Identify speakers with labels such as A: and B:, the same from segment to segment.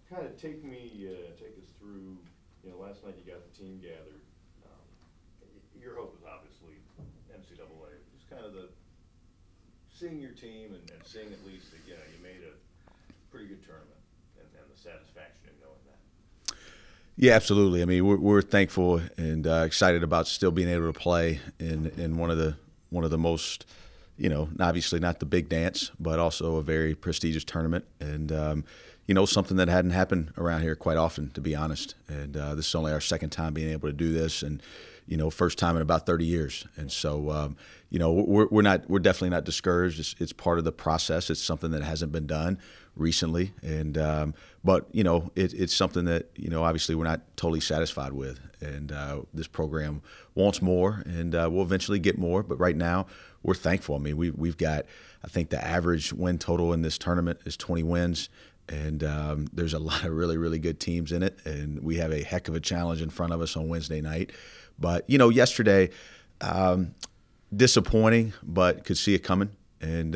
A: kind of take us through, last night you got the team gathered. Your hope is obviously NCAA. Just kind of seeing your team and seeing at least that, you made a pretty good tournament and the satisfaction in knowing that.
B: Yeah, absolutely. I mean, we're thankful and excited about still being able to play in one of the most, obviously not the big dance, but also a very prestigious tournament, and something that hadn't happened around here quite often, to be honest. And this is only our second time being able to do this, and first time in about 30 years. And so, we're definitely not discouraged. It's part of the process. It's something that hasn't been done recently, and but it's something that obviously we're not totally satisfied with, and this program wants more, and we'll eventually get more. But right now, we're thankful. I mean, we've got, I think the average win total in this tournament is 20 wins. And there's a lot of really, really good teams in it, and we have a heck of a challenge in front of us on Wednesday night. But yesterday, disappointing, but could see it coming, and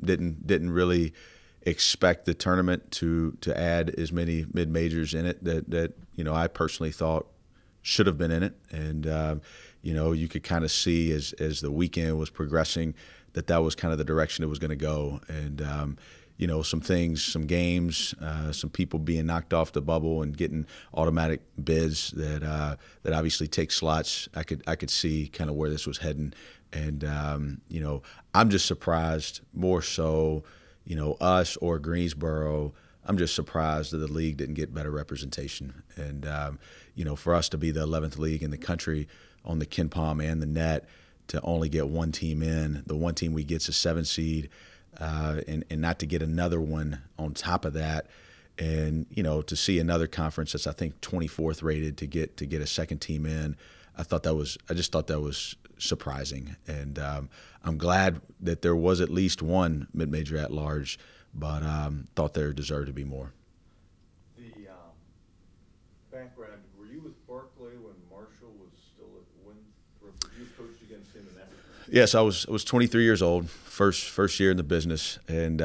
B: didn't really expect the tournament to add as many mid majors in it that I personally thought should have been in it. And you could kind of see as the weekend was progressing that was kind of the direction it was going to go. And some things, some games, some people being knocked off the bubble and getting automatic bids that obviously take slots. I could see kind of where this was heading, and I'm just surprised more so, us or Greensboro. I'm just surprised that the league didn't get better representation, and for us to be the 11th league in the country on the Ken Palm and the net to only get one team in, the one team we get's a 7 seed. And not to get another one on top of that, and to see another conference that's I think 24th rated to get a second team in, I just thought that was surprising, and I'm glad that there was at least one mid-major at large, but thought there deserved to be more.
A: The background: were you with Barclay when Marshall was still at Winthrop? You coached against him in that?
B: Yes, I was 23 years old, first year in the business, and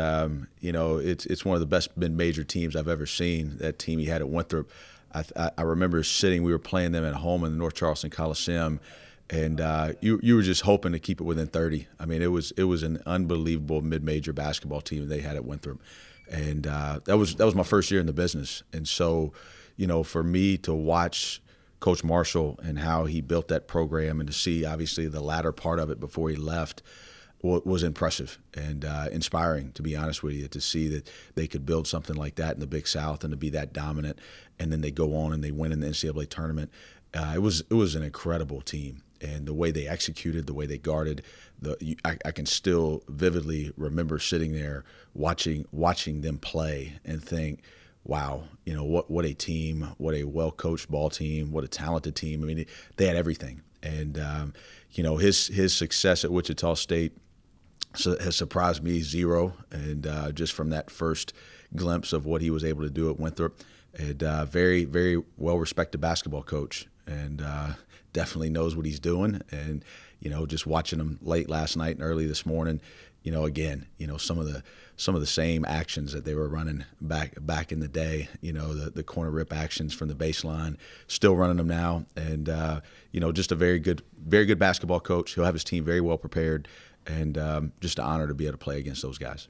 B: it's one of the best mid-major teams I've ever seen. That team he had at Winthrop, I remember sitting. We were playing them at home in the North Charleston Coliseum, and you were just hoping to keep it within 30. I mean, it was an unbelievable mid-major basketball team they had at Winthrop, and that was my first year in the business, and so for me to watch Coach Marshall and how he built that program, and to see obviously the latter part of it before he left was impressive and inspiring, to be honest with you, to see that they could build something like that in the Big South and to be that dominant, and then they go on and they win in the NCAA tournament. It was an incredible team, and the way they executed, the way they guarded, I can still vividly remember sitting there watching them play and think, wow, what a team, what a well-coached ball team, what a talented team. I mean, they had everything. And, his success at Wichita State has surprised me zero. And just from that first glimpse of what he was able to do at Winthrop, and very, very well-respected basketball coach, and definitely knows what he's doing. And, just watching him late last night and early this morning, again, some of the same actions that they were running back in the day, the corner rip actions from the baseline, still running them now, and just a very good basketball coach. He'll have his team very well prepared, and just an honor to be able to play against those guys.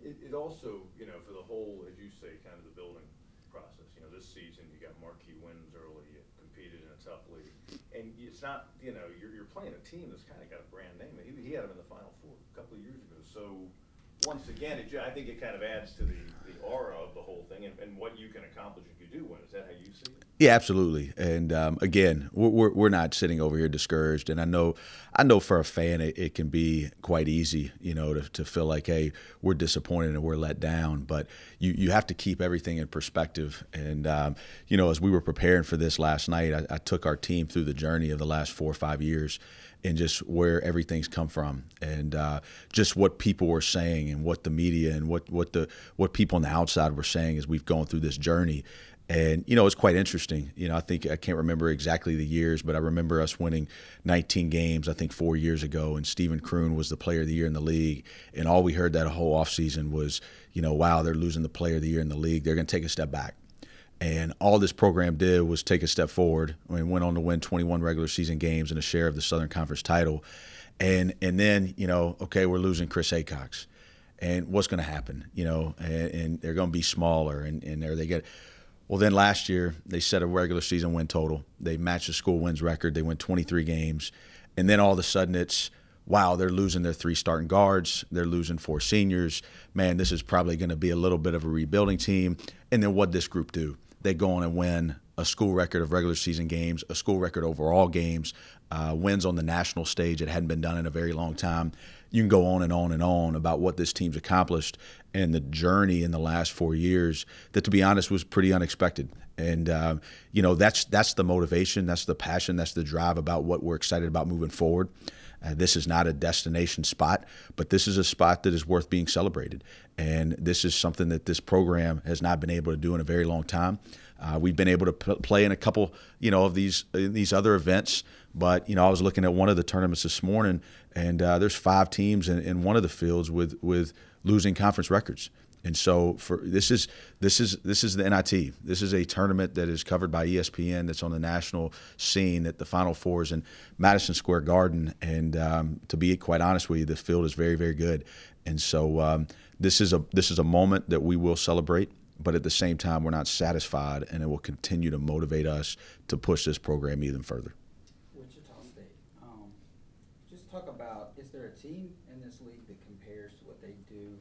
A: It also, for the whole, as you say, kind of the building process. This season you got marquee wins early, you competed in a tough league, and it's not, you're playing a team that's kind of got a brand name. He had them in the Final Four a couple of years ago, so once again, I think it kind of adds to the aura of the whole thing and what you can accomplish if you do win. Is that how you see it?
B: Yeah, absolutely. And again, we're not sitting over here discouraged. And I know for a fan it can be quite easy, to feel like, hey, we're disappointed and we're let down. But you have to keep everything in perspective. And as we were preparing for this last night, I took our team through the journey of the last 4 or 5 years, and just where everything's come from, and just what people were saying, and what the media and what people on the outside were saying as we've gone through this journey. And it's quite interesting. I can't remember exactly the years, but I remember us winning 19 games, I think 4 years ago, and Stephen Kroon was the Player of the Year in the league. And all we heard that whole offseason was, wow, they're losing the Player of the Year in the league. They're going to take a step back. And all this program did was take a step forward. I mean, went on to win 21 regular season games and a share of the Southern Conference title. And then, okay, we're losing Chris Aycox. And what's going to happen, and they're going to be smaller. And there they get. Well, then last year they set a regular season win total. They matched the school wins record. They win 23 games. And then all of a sudden it's, wow, they're losing their 3 starting guards. They're losing 4 seniors. Man, this is probably going to be a little bit of a rebuilding team. And then what this group do? They go on and win a school record of regular season games, a school record overall games, wins on the national stage. It hadn't been done in a very long time. You can go on and on and on about what this team's accomplished and the journey in the last 4 years that, to be honest, was pretty unexpected. And, that's the motivation, that's the passion, that's the drive about what we're excited about moving forward. This is not a destination spot, but this is a spot that is worth being celebrated. And this is something that this program has not been able to do in a very long time. We've been able to play in a couple, of these other events. But, I was looking at one of the tournaments this morning, and there's 5 teams in one of the fields with losing conference records. And so this is the NIT. This is a tournament that is covered by ESPN, that's on the national scene, that the Final Four is in Madison Square Garden. And to be quite honest with you, the field is very, very good. And so this is a moment that we will celebrate. But at the same time, we're not satisfied, and it will continue to motivate us to push this program even further.
C: Wichita State. Just talk about, is there a team in this league that compares to what they do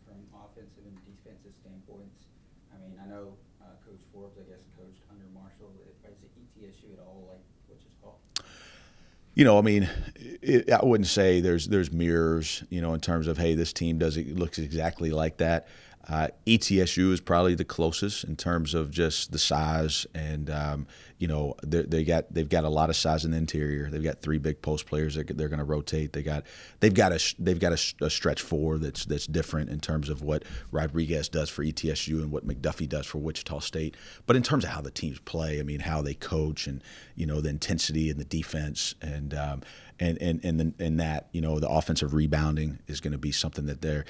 C: from offensive and defensive standpoints? I mean, I know Coach Forbes, I guess, coached under Marshall. Is it ETSU at all like Wichita?
B: I wouldn't say there's mirrors, in terms of, hey, this team looks exactly like that. ETSU is probably the closest in terms of just the size, and they've got a lot of size in the interior. They've got 3 big post players that they're going to rotate. They've got a stretch 4 that's different in terms of what Rodriguez does for ETSU and what McDuffie does for Wichita State. But in terms of how the teams play, I mean, how they coach, and the intensity and the defense, and that, the offensive rebounding is going to be something that they've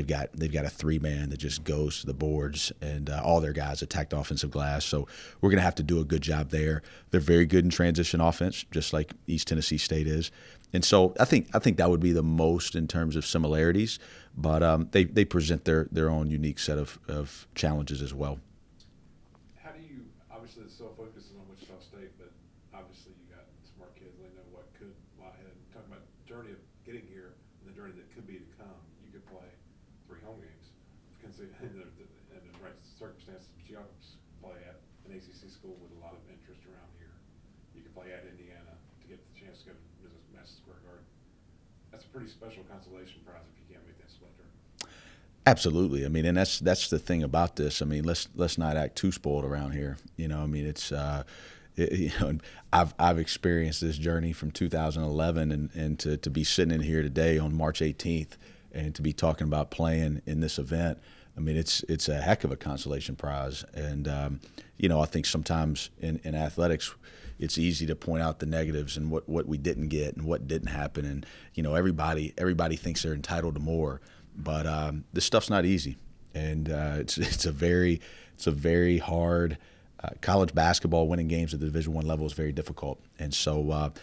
B: got a 3-man that just goes to the boards, and all their guys attack the offensive glass. So we're going to have to do a good job there. They're very good in transition offense, just like East Tennessee State is. And so I think that would be the most in terms of similarities, but they present their own unique set of challenges as well.
D: How do you, obviously the sole focus is on Wichita State, but obviously you got smart kids, they know what could lie ahead. Talking about the journey of getting here and the journey that could be to come, you could play 3 home games. In the right circumstances, but you always play at an ACC school with a lot of interest around here. You could play at Indiana to get the chance to go to Madison Square Garden. That's a pretty special consolation prize if you can't make that split turn.
B: Absolutely. I mean, and that's the thing about this. I mean, let's not act too spoiled around here. It's I've experienced this journey from 2011, and to be sitting in here today on March 18th and to be talking about playing in this event. I mean, it's a heck of a consolation prize. And, I think sometimes in athletics, it's easy to point out the negatives and what we didn't get and what didn't happen. And, everybody thinks they're entitled to more. But this stuff's not easy. And it's a very hard college basketball. Winning games at the Division I level is very difficult. And so,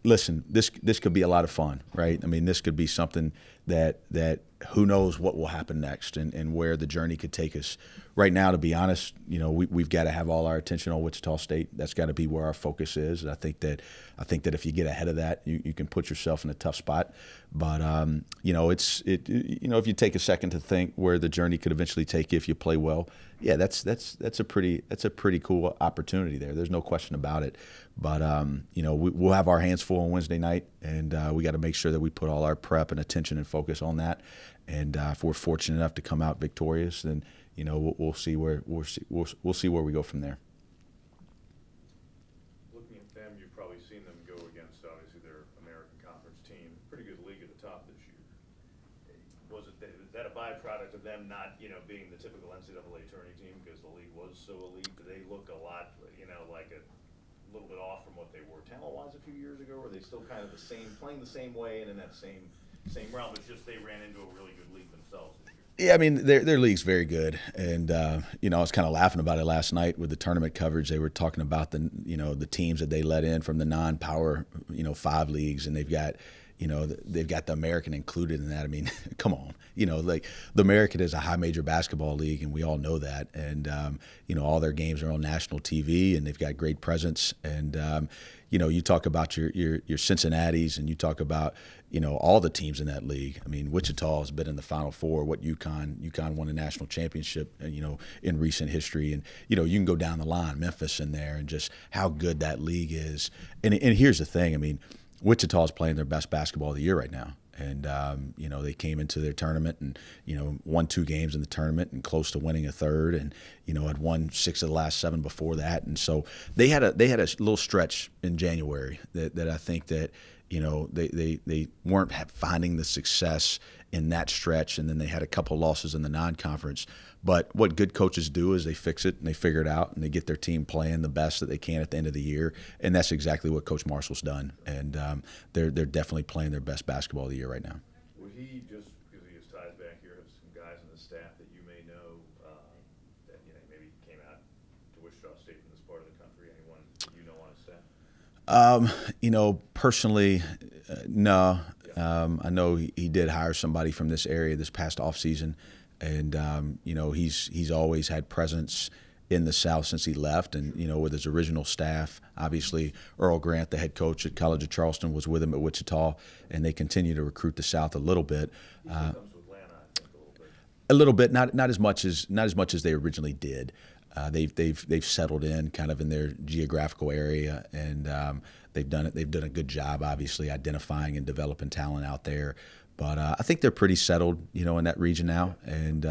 B: listen, this could be a lot of fun, right? I mean, this could be something that who knows what will happen next, and where the journey could take us. Right now, to be honest, we've got to have all our attention on Wichita State. That's got to be where our focus is. And I think that if you get ahead of that, you can put yourself in a tough spot. But if you take a second to think where the journey could eventually take you if you play well, yeah, that's a pretty cool opportunity there. There's no question about it. But we'll have our hands full on Wednesday night, and we got to make sure that we put all our prep and attention and focus on that. And if we're fortunate enough to come out victorious, then we'll see where we go from there.
A: Looking at them, you've probably seen them go against obviously their American Conference team. Pretty good league at the top this year. Is that a byproduct of them not being the typical NCAA tourney team because the league was so elite? Do they look a lot like a little bit off from what they were talent-wise a few years ago? Or are they still kind of the same, playing the same way and in that same realm? It's just they ran into a really good league themselves this year.
B: Yeah, I mean their league's very good, and you know I was kind of laughing about it last night with the tournament coverage. They were talking about the teams that they let in from the non-power 5 leagues, and they've got they've got the American included in that. I mean, come on, like the American is a high major basketball league, and we all know that. And all their games are on national TV, and they've got great presence. And you talk about your Cincinnati's, and you talk about all the teams in that league. I mean, Wichita has been in the Final Four. What UConn won a national championship, in recent history, and you can go down the line, Memphis in there, and just how good that league is. And here's the thing, I mean, Wichita is playing their best basketball of the year right now. And, they came into their tournament and, won 2 games in the tournament and close to winning a third, and, had won 6 of the last 7 before that. And so they had a little stretch in January that I think that, they weren't finding the success in that stretch. And then they had a couple losses in the non-conference. But what good coaches do is they fix it and they figure it out and they get their team playing the best that they can at the end of the year. And that's exactly what Coach Marshall's done. And they're definitely playing their best basketball of the year right now.
A: Would he, just because he has ties back here, have some guys on the staff that you may know that maybe came out to Wichita State from this part of the country? Anyone you know on his staff?
B: Personally, no. I know he did hire somebody from this area this past offseason. And, he's always had presence in the South since he left. And, with his original staff, obviously Earl Grant, the head coach at College of Charleston, was with him at Wichita, and they continue to recruit the South a little bit.
A: He comes with Atlanta, I think,
B: a little bit, not as much as they originally did. They've settled in kind of in their geographical area, and they've done a good job, obviously, identifying and developing talent out there. But I think they're pretty settled, in that region now, and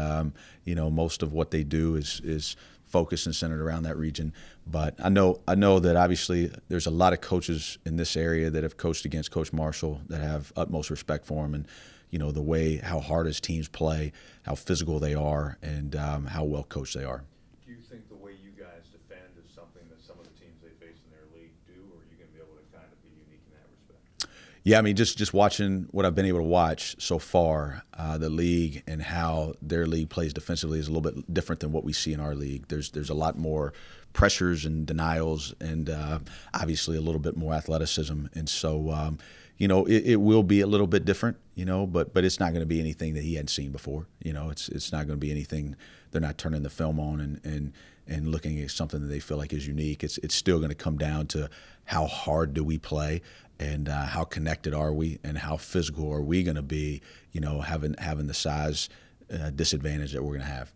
B: most of what they do is focused and centered around that region. But I know that obviously there's a lot of coaches in this area that have coached against Coach Marshall that have utmost respect for him, and the way how hard his teams play, how physical they are, and how well coached they are.
A: Do you think the way you guys defend is something that some of the teams they face in their league do, or are you going to be able to kind of be unique in that respect?
B: Yeah, I mean, just watching what I've been able to watch so far, the league and how their league plays defensively is a little bit different than what we see in our league. There's a lot more pressures and denials, and obviously a little bit more athleticism. And so, it will be a little bit different, but it's not going to be anything that he hadn't seen before. It's not going to be anything they're not turning the film on and looking at something that they feel like is unique. It's still going to come down to how hard do we play, and how connected are we, and how physical are we going to be, having the size disadvantage that we're going to have.